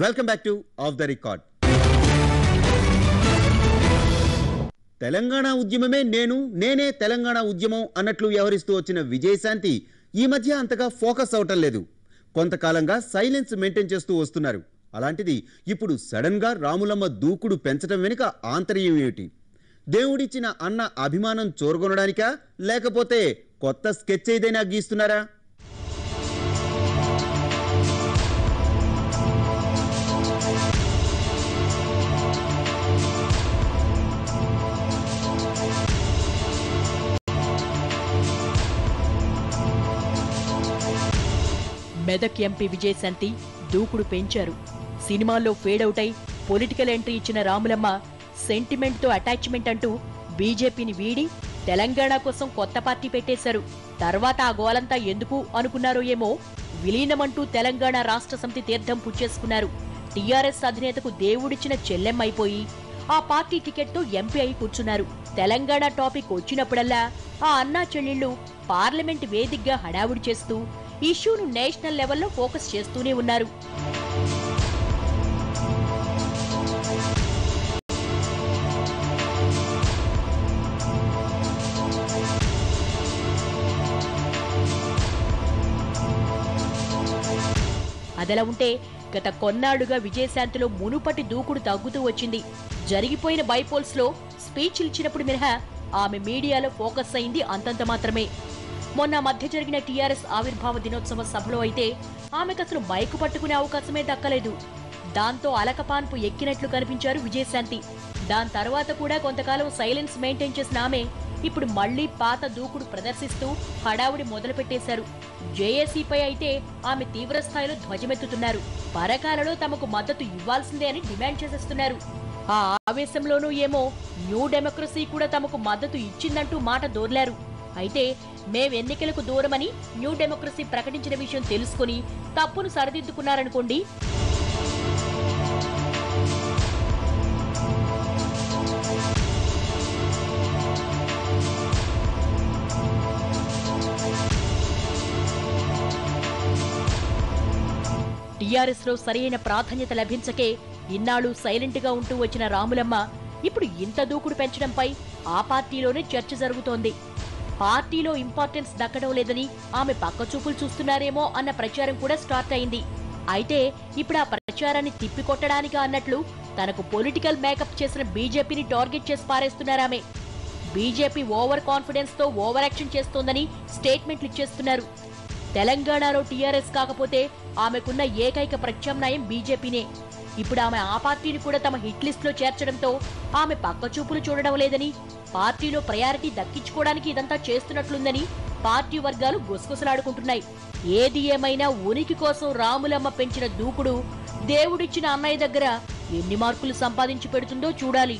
Welcome back to off the record. Telangana ఉద్యమమే నేనే తెలంగాణ ఉద్యమం అన్నట్లు వ్యవహరిస్తూ వచ్చిన విజయశాంతి ఈ మధ్య అంతగా ఫోకస్ అవటం లేదు. కొంతకాలంగా సైలెన్స్ మెయింటైన్ చేస్తూ వస్తున్నారు. అలాంటిది ఇప్పుడు సడన్ గా రాములమ్మ దూకుడు పెంచడం వెనుక ఆంతర్యం ఏమిటి? దేవుడిచ్చిన అన్న అభిమానం చోరుకొనడానికా, లేకపోతే కొత్త స్కెచ్ ఏదైనా గీస్తున్నారా? మెదక్ ఎంపీ విజయశాంతి దూకుడు పెంచారు. సినిమాల్లో ఫేడ్ అవుట్ అయి పొలిటికల్ ఎంట్రీ ఇచ్చిన రాములమ్మ సెంటిమెంట్ తో అటాచ్మెంట్ అంటూ బీజేపీని వీడి తెలంగాణ కోసం కొత్త పార్టీ పెట్టేశారు. తర్వాత ఆ గోలంతా ఎందుకు అనుకున్నారో ఏమో, విలీనమంటూ తెలంగాణ రాష్ట్ర సమితి తీర్థం పుచ్చేసుకున్నారు. టీఆర్ఎస్ అధినేతకు దేవుడిచ్చిన చెల్లెమ్మైపోయి ఆ పార్టీ టికెట్ తో ఎంపీ అయి కూర్చున్నారు. తెలంగాణ టాపిక్ వచ్చినప్పుడల్లా ఆ అన్నా చెల్లెళ్లు పార్లమెంట్ వేదికగా హడావుడి చేస్తూ ఇష్యూను నేషనల్ లెవెల్లో ఫోకస్ చేస్తూనే ఉన్నారు. అదలా ఉంటే గత కొన్నాళ్లుగా విజయశాంతిలో మునుపటి దూకుడు తగ్గుతూ వచ్చింది. జరిగిపోయిన బైపోల్స్ లో స్పీచ్ ఇచ్చినప్పుడు మినహా ఆమె మీడియాలో ఫోకస్ అయింది అంతంత మాత్రమే. మొన్న మధ్య జరిగిన టీఆర్ఎస్ ఆవిర్భావ దినోత్సవ సభలో అయితే ఆమెకు అసలు మైకు పట్టుకునే అవకాశమే దక్కలేదు. దాంతో అలకపాన్పు ఎక్కినట్లు కనిపించారు విజయశాంతి. దాని తర్వాత కూడా కొంతకాలం సైలెన్స్ మెయింటైన్ చేసిన ఆమె ఇప్పుడు మళ్లీ పాత దూకుడు ప్రదర్శిస్తూ హడావుడి మొదలుపెట్టేశారు. జేఏసీపై అయితే ఆమె తీవ్ర స్థాయిలో ధ్వజమెత్తుతున్నారు. పరకాలలో తమకు మద్దతు ఇవ్వాల్సిందే అని డిమాండ్ చేసేస్తున్నారు. ఆ ఆవేశంలోనూ ఏమో న్యూ డెమోక్రసీ కూడా తమకు మద్దతు ఇచ్చిందంటూ మాట దోర్లారు. అయితే మేం ఎన్నికలకు దూరమని న్యూ డెమోక్రసీ ప్రకటించిన విషయం తెలుసుకుని తప్పును సరిదిద్దుకున్నారనుకోండి. టీఆర్ఎస్ లో సరైన ప్రాధాన్యత లభించకే ఇన్నాళ్లు సైలెంట్ గా ఉంటూ వచ్చిన రాములమ్మ ఇప్పుడు ఇంత దూకుడు పెంచడంపై ఆ పార్టీలోనే చర్చ జరుగుతోంది. పార్టీలో ఇంపార్టెన్స్ దక్కడం లేదని ఆమె పక్కచూపులు చూస్తున్నారేమో అన్న ప్రచారం కూడా స్టార్ట్ అయింది. అయితే ఇప్పుడు ఆ ప్రచారాన్ని తిప్పికొట్టడానికి అన్నట్లు తనకు పొలిటికల్ మేకప్ చేసిన బీజేపీని టార్గెట్ చేసి పారేస్తున్నారామె. బీజేపీ ఓవర్ కాన్ఫిడెన్స్ తో ఓవర్ యాక్షన్ చేస్తోందని స్టేట్మెంట్లు ఇచ్చేస్తున్నారు. తెలంగాణలో టీఆర్ఎస్ కాకపోతే ఆమెకున్న ఏకైక ప్రత్యామ్నాయం బీజేపీనే. ఇప్పుడు ఆమె ఆ పార్టీని కూడా తమ హిట్ లిస్ట్ లో చేర్చడంతో ఆమె పక్కచూపులు చూడడం లేదని, పార్టీలో ప్రయారిటీ దక్కించుకోవడానికి ఇదంతా చేస్తున్నట్లుందని పార్టీ వర్గాలు గుసగుసలాడుకుంటున్నాయి. ఏది ఏమైనా ఉనికి కోసం రాములమ్మ పెంచిన దూకుడు దేవుడిచ్చిన అన్నయ్య దగ్గర ఎన్ని మార్కులు సంపాదించి పెడుతుందో చూడాలి.